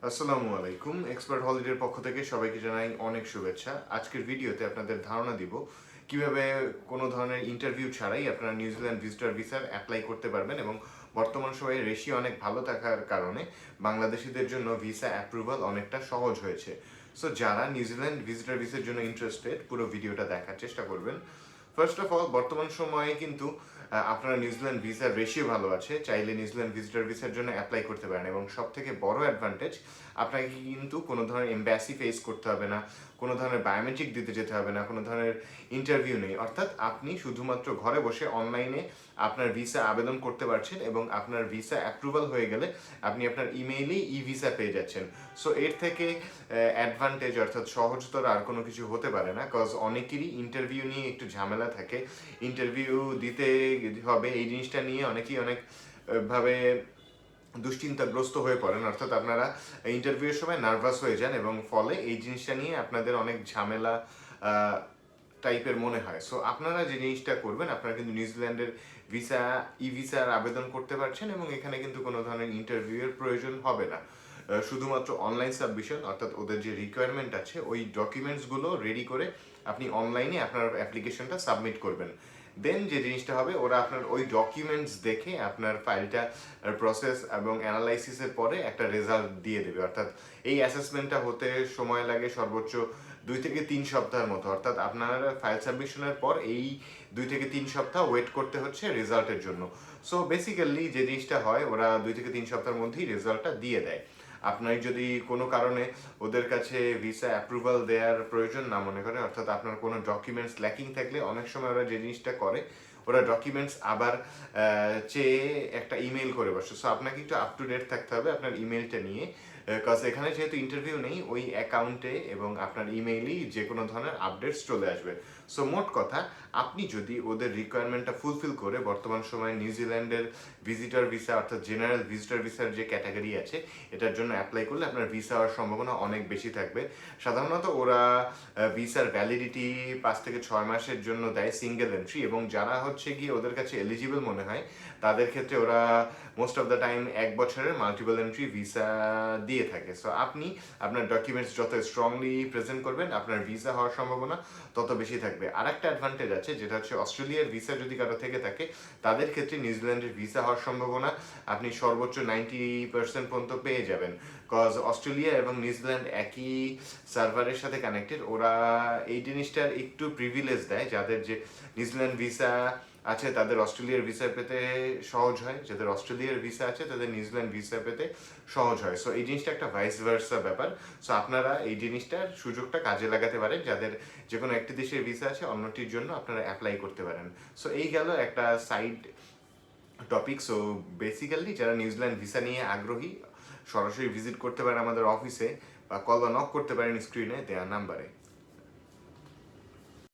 আসসালামু আলাইকুম। এক্সপার্ট হলিডের পক্ষ থেকে সবাইকে জানাই অনেক শুভেচ্ছা। আজকের ভিডিওতে আপনাদের ধারণা দিব কিভাবে কোনো ধরনের ইন্টারভিউ ছাড়াই আপনারা নিউজিল্যান্ড ভিজিটর ভিসার অ্যাপ্লাই করতে পারবেন এবং বর্তমান সময়ে রেশিও অনেক ভালো থাকার কারণে বাংলাদেশিদের জন্য ভিসা অ্যাপ্রুভাল অনেকটা সহজ হয়েছে। সো যারা নিউজিল্যান্ড ভিজিটর ভিসার জন্য ইন্টারেস্টেড পুরো ভিডিওটা দেখার চেষ্টা করবেন। ফার্স্ট অফ অল বর্তমান সময়ে কিন্তু আপনারা নিউজিল্যান্ড ভিসার রেশিও ভালো আছে, চাইলে নিউজিল্যান্ড ভিজিটর ভিসার জন্য অ্যাপ্লাই করতে পারেন এবং সব থেকে বড় অ্যাডভান্টেজ আপনাকে কিন্তু কোনো ধরনের এম্বাসি ফেস করতে হবে না, কোনো ধরনের বায়োমেট্রিক দিতে যেতে হবে না, কোনো ধরনের ইন্টারভিউ নেই। অর্থাৎ আপনি শুধুমাত্র ঘরে বসে অনলাইনে আপনার ভিসা আবেদন করতে পারছেন এবং আপনার ভিসা অ্যাপ্রুভাল হয়ে গেলে আপনি আপনার ইমেইলেই ই ভিসা পেয়ে যাচ্ছেন। সো এর থেকে অ্যাডভান্টেজ অর্থাৎ সহজতর আর কোনো কিছু হতে পারে না, কজ অনেকেরই ইন্টারভিউ নিয়ে একটু ঝামেলা থাকে। ইন্টারভিউ দিতে হবে এই জিনিসটা নিয়ে অনেকেই অনেক ভাবে দুশ্চিন্তাগ্রস্ত হয়ে পড়েন, অর্থাৎ আপনারা ইন্টারভিউয়ের সময় নার্ভাস হয়ে যান এবং ফলে এই জিনিসটা নিয়ে আপনাদের অনেক ঝামেলা টাইপের মনে হয়। সো আপনারা যে জিনিসটা করবেন, আপনারা কিন্তু নিউজিল্যান্ডের ভিসা ই ভিসার আবেদন করতে পারছেন এবং এখানে কিন্তু কোনো ধরনের ইন্টারভিউয়ের প্রয়োজন হবে না। শুধুমাত্র অনলাইন সাবমিশন অর্থাৎ ওদের যে রিকোয়ারমেন্ট আছে ওই ডকুমেন্টসগুলো রেডি করে আপনি অনলাইনে আপনার অ্যাপ্লিকেশনটা সাবমিট করবেন। দেন যে জিনিসটা হবে, ওরা আপনার ওই ডকুমেন্টস দেখে আপনার ফাইলটা প্রসেস এবং অ্যানালাইসিসের পরে একটা রেজাল্ট দিয়ে দেবে। অর্থাৎ এই অ্যাসেসমেন্টটা হতে সময় লাগে সর্বোচ্চ 2 থেকে 3 সপ্তাহের মতো। অর্থাৎ আপনার ফাইল সাবমিশনের পর এই 2 থেকে 3 সপ্তাহ ওয়েট করতে হচ্ছে রেজাল্টের জন্য। সো বেসিক্যালি যে জিনিসটা হয়, ওরা 2 থেকে 3 সপ্তাহের মধ্যেই রেজাল্টটা দিয়ে দেয়। আপনার যদি কোনো কারণে ওদের কাছে ভিসা অ্যাপ্রুভাল দেওয়ার প্রয়োজন না মনে করে, অর্থাৎ আপনার কোনো ডকুমেন্টস ল্যাকিং থাকলে অনেক সময় ওরা যে জিনিসটা করে, ওরা ডকুমেন্টস আবার চেয়ে একটা ইমেল করে বসে। সো আপনাকে একটু আপ টু ডেট থাকতে হবে আপনার ইমেলটা নিয়ে, কজ এখানে যেহেতু ইন্টারভিউ নেই, ওই অ্যাকাউন্টে এবং আপনার ইমেইলেই যে কোনো ধরনের আপডেটস চলে আসবে। সো মোট কথা, আপনি যদি ওদের রিকোয়ারমেন্টটা ফুলফিল করে বর্তমান সময়ে নিউজিল্যান্ডের ভিজিটর ভিসা অর্থাৎ জেনারেল ভিজিটর ভিসার যে ক্যাটাগরি আছে এটার জন্য অ্যাপ্লাই করলে আপনার ভিসা হওয়ার সম্ভাবনা অনেক বেশি থাকবে। সাধারণত ওরা ভিসার ভ্যালিডিটি 5 থেকে 6 মাসের জন্য দেয় সিঙ্গেল এন্ট্রি, এবং যারা হচ্ছে গিয়ে ওদের কাছে এলিজিবল মনে হয় তাদের ক্ষেত্রে ওরা মোস্ট অফ দ্য টাইম 1 বছরের মাল্টিপল এন্ট্রি ভিসা দিয়ে থাকে। সো আপনি আপনার ডকুমেন্টস যত স্ট্রংলি প্রেজেন্ট করবেন আপনার ভিসা হওয়ার সম্ভাবনা তত বেশি থাকবে। আর একটা অ্যাডভান্টেজ আছে, যেটা হচ্ছে অস্ট্রেলিয়ার ভিসা যদি কারো থেকে থাকে তাদের ক্ষেত্রে নিউজিল্যান্ডের ভিসা হওয়ার সম্ভাবনা আপনি সর্বোচ্চ 90% পর্যন্ত পেয়ে যাবেন। কজ অস্ট্রেলিয়া এবং নিউজিল্যান্ড একই সার্ভারের সাথে কানেক্টেড। ওরা এই জিনিসটার একটু প্রিভিলেজ দেয়, যাদের যে নিউজিল্যান্ড ভিসা আছে তাদের অস্ট্রেলিয়ার ভিসা পেতে সহজ হয়, যাদের অস্ট্রেলিয়ার ভিসা আছে তাদের নিউজিল্যান্ড ভিসা পেতে সহজ হয়। সো এই জিনিসটা একটা ভাইস ভার্সা ব্যাপার। সো আপনারা এই জিনিসটার সুযোগটা কাজে লাগাতে পারেন, যাদের যে কোনো একটি দেশের ভিসা আছে অন্যটির জন্য আপনারা অ্যাপ্লাই করতে পারেন। সো এই গেল একটা সাইড টপিক। সো বেসিক্যালি যারা নিউজিল্যান্ড ভিসা নিয়ে আগ্রহী সরাসরি ভিজিট করতে পারেন আমাদের অফিসে বা কল বা নক করতে পারেন স্ক্রিনে দেওয়া নাম্বারে।